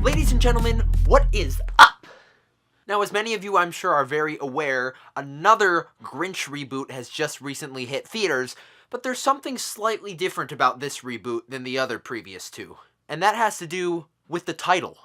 Ladies and gentlemen, what is up? Now, as many of you I'm sure are very aware, another Grinch reboot has just recently hit theaters, but there's something slightly different about this reboot than the other previous two. And that has to do with the title.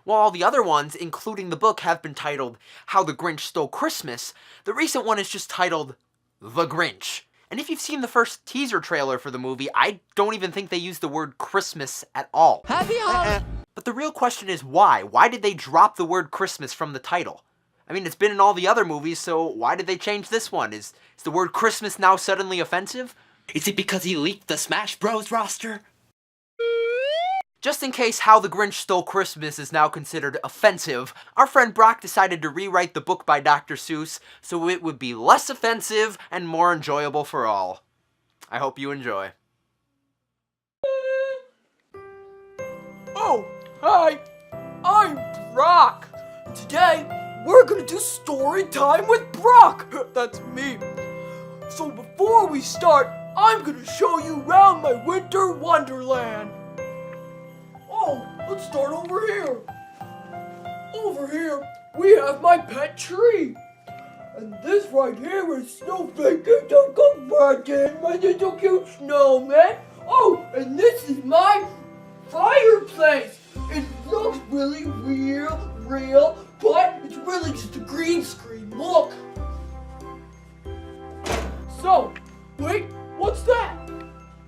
While all the other ones, including the book, have been titled How the Grinch Stole Christmas, the recent one is just titled The Grinch. And if you've seen the first teaser trailer for the movie, I don't even think they use the word Christmas at all. Happy holidays! But the real question is why? Why did they drop the word Christmas from the title? I mean, it's been in all the other movies, so why did they change this one? Is the word Christmas now suddenly offensive? Is it because he leaked the Smash Bros roster? Just in case How the Grinch Stole Christmas is now considered offensive, our friend Brock decided to rewrite the book by Dr. Seuss so it would be less offensive and more enjoyable for all. I hope you enjoy. Oh, hi! I'm Brock! Today, we're gonna do story time with Brock! That's me. So before we start, I'm gonna show you around my winter wonderland. Oh, let's start over here. Over here, we have my pet tree. And this right here is Snowflake and Uncle Martin, my little cute snowman. Oh, and this is my fireplace. It looks really real, but it's really just a green screen. Look. So, wait, what's that?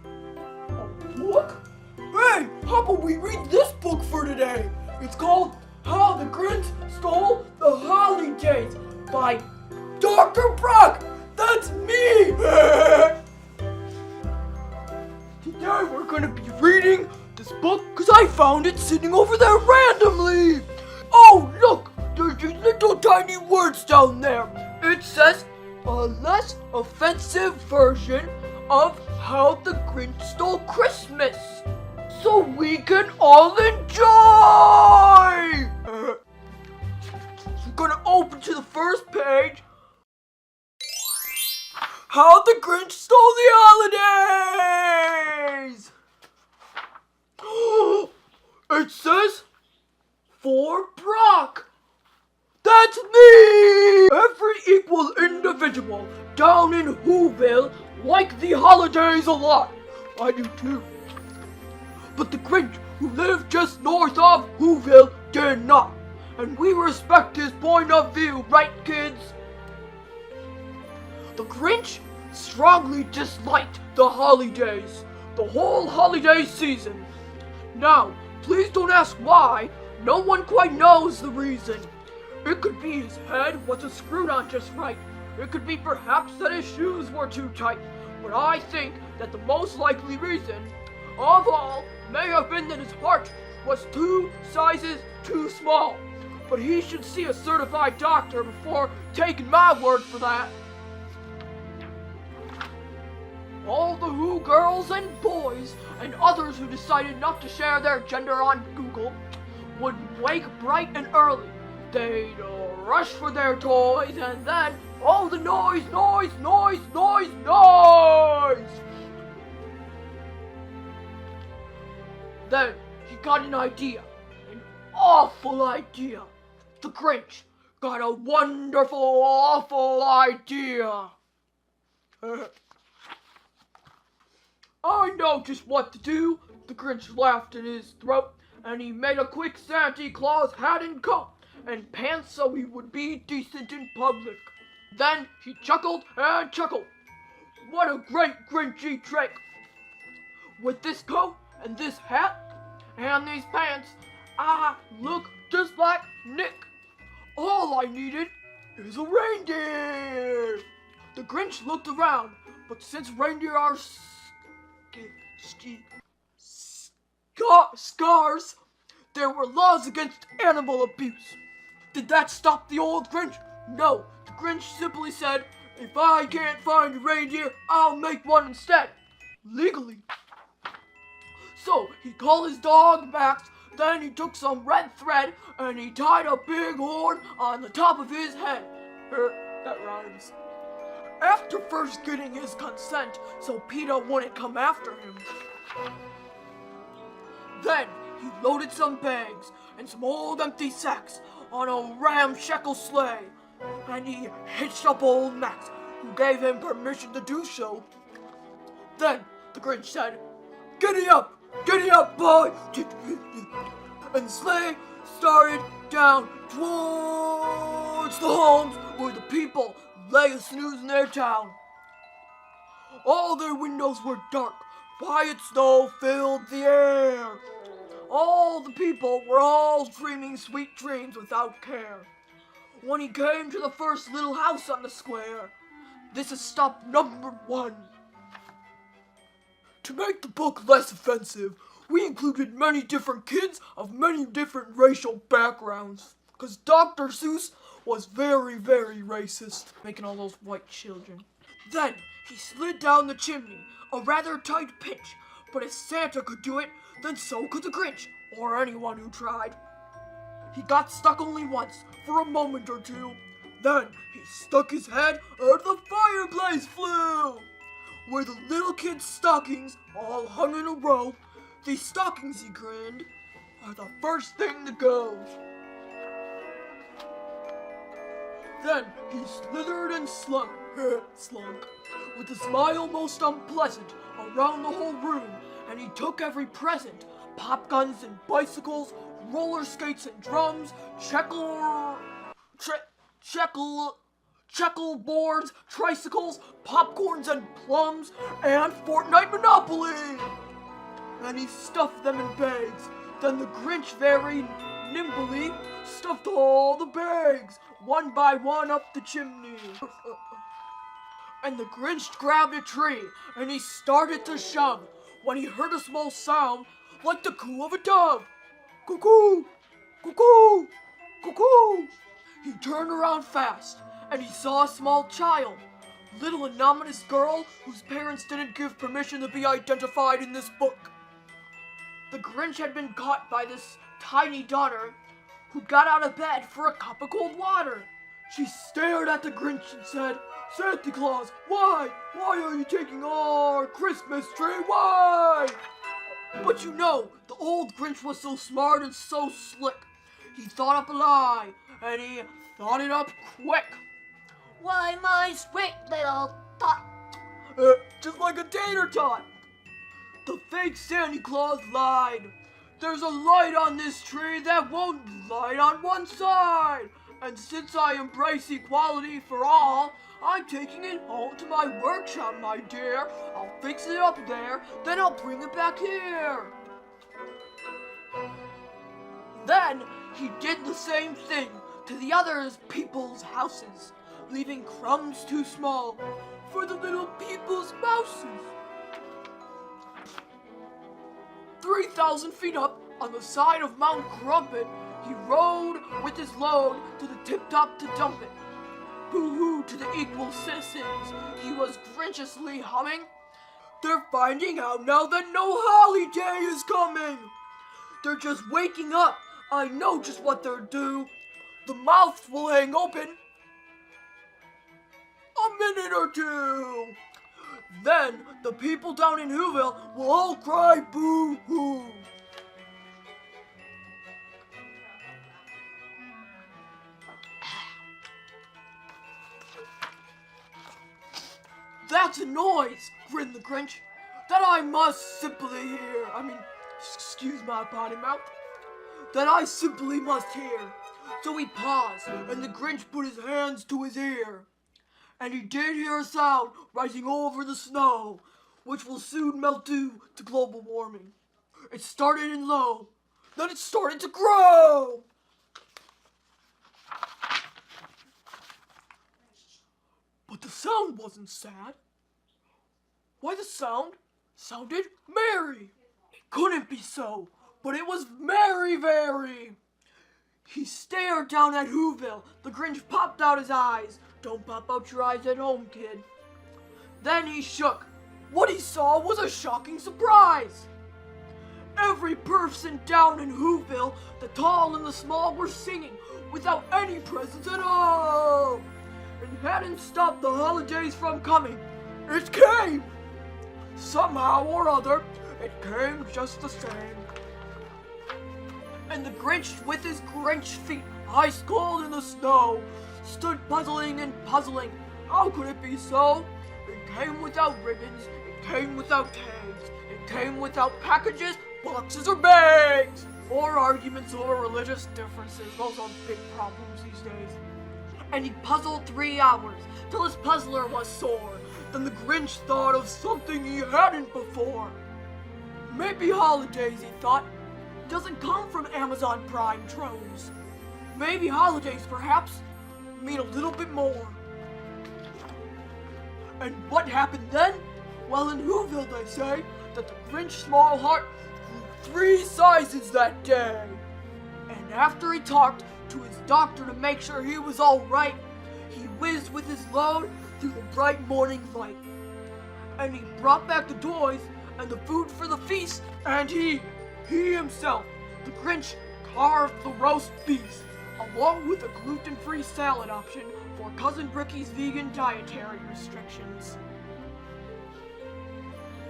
A book? Hey, how about we read this book for today? It's called How the Grinch Stole the Holidays by Dr. Brock. That's me. Today we're gonna be reading this book because I found it sitting over there randomly. Oh, look, there's these little tiny words down there. It says a less offensive version of How the Grinch Stole Christmas, so we can all enjoy. We're gonna open to the first page. How the Grinch Stole the Holidays. It says, for Brock. That's me! Every equal individual down in Whoville like the holidays a lot. I do too. But the Grinch, who lived just north of Whoville, did not. And we respect his point of view, right, kids? The Grinch strongly disliked the holidays, the whole holiday season. Now, please don't ask why. No one quite knows the reason. It could be his head wasn't screwed on just right. It could be perhaps that his shoes were too tight. But I think that the most likely reason of all may have been that his heart was 2 sizes too small. But he should see a certified doctor before taking my word for that. All the Who girls and boys and others who decided not to share their gender on Google would wake bright and early. They'd rush for their toys and then all the noise. Then he got an idea, an awful idea. The Grinch got a wonderful, awful idea. I know just what to do. The Grinch laughed in his throat, and he made a quick Santa Claus hat and coat, and pants so he would be decent in public. Then he chuckled and chuckled. What a great Grinchy trick! With this coat and this hat and these pants, I look just like Nick. All I needed is a reindeer. The Grinch looked around, but since reindeer are scars, there were laws against animal abuse. Did that stop the old Grinch? No, the Grinch simply said, if I can't find a reindeer, I'll make one instead, legally. So he called his dog Max, then he took some red thread and he tied a big horn on the top of his head. That rhymes. After first getting his consent so PETA wouldn't come after him, then he loaded some bags and some old empty sacks on a ramshackle sleigh, and he hitched up old Max, who gave him permission to do so. Then the Grinch said, giddy up, boy! And the sleigh started down towards the homes where the people lay a snooze in their town. All their windows were dark, quiet snow filled the air. All the people were all dreaming sweet dreams without care. When he came to the first little house on the square, this is stop number 1. To make the book less offensive, we included many different kids of many different racial backgrounds. Because Dr. Seuss was very, very racist, making all those white children. Then he slid down the chimney, a rather tight pinch, but if Santa could do it, then so could the Grinch, or anyone who tried. He got stuck only once, for a moment or two. Then he stuck his head and the fireplace flew, where the little kids' stockings all hung in a row. These stockings, he grinned, are the first thing to go. Then he slithered and slunk, with a smile most unpleasant, around the whole room, and he took every present, pop guns and bicycles, roller skates and drums, checkerboards, tricycles, popcorns and plums, and Fortnite Monopoly. And he stuffed them in bags. Then the Grinch very nimbly stuffed all the bags, one by one up the chimney. And the Grinch grabbed a tree, and he started to shove, when he heard a small sound like the coo of a dove. Cuckoo! Cuckoo! Cuckoo! He turned around fast, and he saw a small child, little anonymous girl whose parents didn't give permission to be identified in this book. The Grinch had been caught by this tiny daughter, who got out of bed for a cup of cold water. She stared at the Grinch and said, Santa Claus, why? Why are you taking our Christmas tree? Why? But you know, the old Grinch was so smart and so slick. He thought up a lie, and he thought it up quick. Why, my sweet little tot. Just like a tater tot. The fake Santa Claus lied. There's a light on this tree that won't light on one side. And since I embrace equality for all, I'm taking it home to my workshop, my dear. I'll fix it up there, then I'll bring it back here. Then he did the same thing to the other people's houses, leaving crumbs too small for the little people's mouses. 3,000 feet up on the side of Mount Crumpet, he rode with his load to the tip-top to dump it. Boo-hoo to the equal citizens, he was grinchiously humming. They're finding out now that no holiday is coming. They're just waking up. I know just what they'll do. The mouths will hang open a minute or two. Then the people down in Whoville will all cry boo-hoo. That's a noise, grinned the Grinch, that I must simply hear. Excuse my potty mouth. That I simply must hear. So he paused, and the Grinch put his hands to his ear. And he did hear a sound rising over the snow, which will soon melt due to global warming. It started in low, then it started to grow. But the sound wasn't sad. Why, the sound sounded merry. It couldn't be so, but it was merry, very. He stared down at Whoville. The Grinch popped out his eyes. Don't pop out your eyes at home, kid. Then he shook. What he saw was a shocking surprise. Every person down in Whoville, the tall and the small, were singing without any presents at all. And hadn't stopped the holidays from coming. It came! Somehow or other, it came just the same. and the Grinch with his Grinch feet, ice cold in the snow, stood puzzling and puzzling. How could it be so? It came without ribbons, it came without tags, it came without packages, boxes, or bags, or arguments over religious differences. Those are big problems these days. And he puzzled 3 hours, till his puzzler was sore. Then the Grinch thought of something he hadn't before. Maybe holidays, he thought, doesn't come from Amazon Prime troves. Maybe holidays, perhaps, mean a little bit more. And what happened then? Well, in Whoville they say that the Grinch small heart grew 3 sizes that day. And after he talked to his doctor to make sure he was all right, he whizzed with his load through the bright morning light. And he brought back the toys and the food for the feast, and he himself, the Grinch, carved the roast beef, along with a gluten-free salad option for Cousin Brickie's vegan dietary restrictions.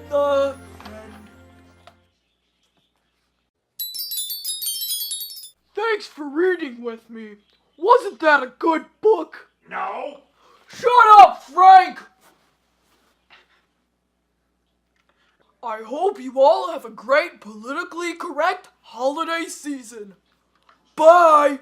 The end. Thanks for reading with me. Wasn't that a good book? No. Shut up, Frank! I hope you all have a great politically correct holiday season. Bye!